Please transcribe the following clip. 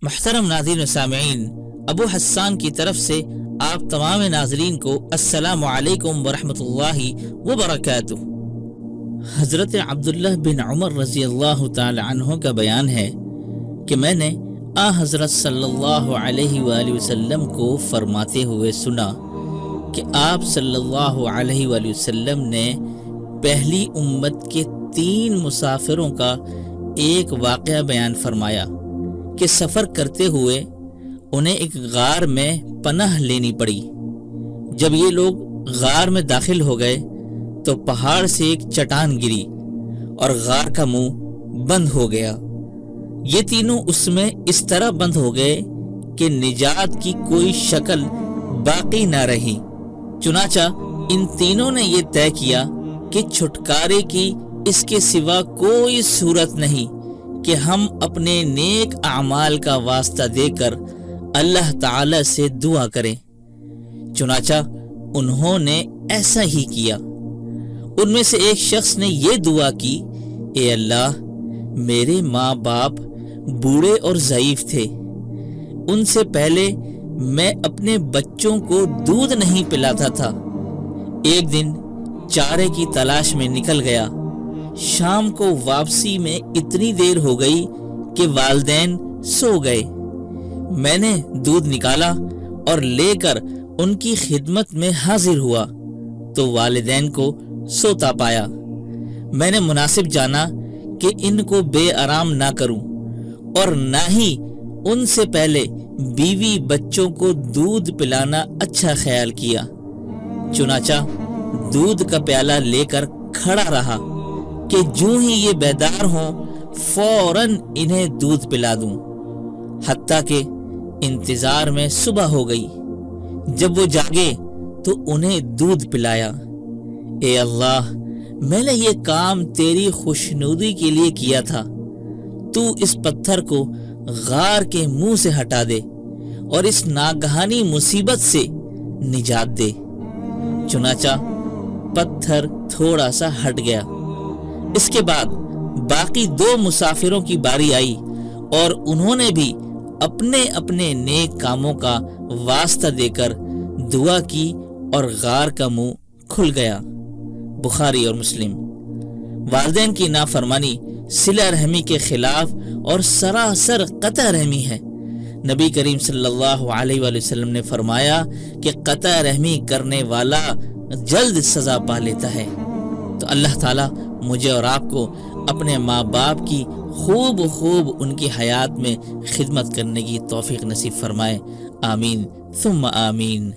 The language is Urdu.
محترم ناظرین و سامعین، ابو حسان کی طرف سے آپ تمام ناظرین کو السلام علیکم ورحمۃ اللہ وبرکاتہ۔ حضرت عبداللہ بن عمر رضی اللہ تعالی عنہ کا بیان ہے کہ میں نے حضرت صلی اللہ علیہ وآلہ وسلم کو فرماتے ہوئے سنا کہ آپ صلی اللہ علیہ وآلہ وسلم نے پہلی امت کے 3 مسافروں کا ایک واقعہ بیان فرمایا کہ سفر کرتے ہوئے انہیں ایک غار میں پناہ لینی پڑی۔ جب یہ لوگ غار میں داخل ہو گئے تو پہاڑ سے ایک چٹان گری اور غار کا منہ بند ہو گیا۔ یہ تینوں اس میں اس طرح بند ہو گئے کہ نجات کی کوئی شکل باقی نہ رہی۔ چنانچہ ان تینوں نے یہ طے کیا کہ چھٹکارے کی اس کے سوا کوئی صورت نہیں کہ ہم اپنے نیک اعمال کا واسطہ دے کر اللہ تعالی سے دعا کریں۔ چنانچہ انہوں نے ایسا ہی کیا۔ ان میں سے ایک شخص نے یہ دعا کی، اے اللہ، میرے ماں باپ بوڑھے اور ضعیف تھے، ان سے پہلے میں اپنے بچوں کو دودھ نہیں پلاتا تھا۔ ایک دن چارے کی تلاش میں نکل گیا، شام کو واپسی میں اتنی دیر ہو گئی کہ والدین سو گئے۔ میں نے دودھ نکالا اور لے کر ان کی خدمت میں حاضر ہوا تو والدین کو سوتا پایا۔ میں نے مناسب جانا کہ ان کو بے آرام نہ کروں اور نہ ہی ان سے پہلے بیوی بچوں کو دودھ پلانا اچھا خیال کیا۔ چنانچہ دودھ کا پیالہ لے کر کھڑا رہا کہ جوں ہی یہ بیدار ہوں فوراً انہیں دودھ پلا دوں، حتیٰ کہ انتظار میں صبح ہو گئی۔ جب وہ جاگے تو انہیں دودھ پلایا۔ اے اللہ، میں نے یہ کام تیری خوشنودی کے لیے کیا تھا، تو اس پتھر کو غار کے منہ سے ہٹا دے اور اس ناگہانی مصیبت سے نجات دے۔ چنانچہ پتھر تھوڑا سا ہٹ گیا۔ اس کے بعد باقی 2 مسافروں کی باری آئی اور انہوں نے بھی اپنے اپنے نیک کاموں کا واسطہ دے کر دعا کی اور غار کا منہ کھل گیا۔ بخاری اور مسلم۔ والدین کی نافرمانی صلہ رحمی کے خلاف اور سراسر قطع رحمی ہے۔ نبی کریم صلی اللہ علیہ وآلہ وسلم نے فرمایا کہ قطع رحمی کرنے والا جلد سزا پا لیتا ہے۔ تو اللہ تعالیٰ مجھے اور آپ کو اپنے ماں باپ کی خوب ان کی حیات میں خدمت کرنے کی توفیق نصیب فرمائے۔ آمین ثم آمین۔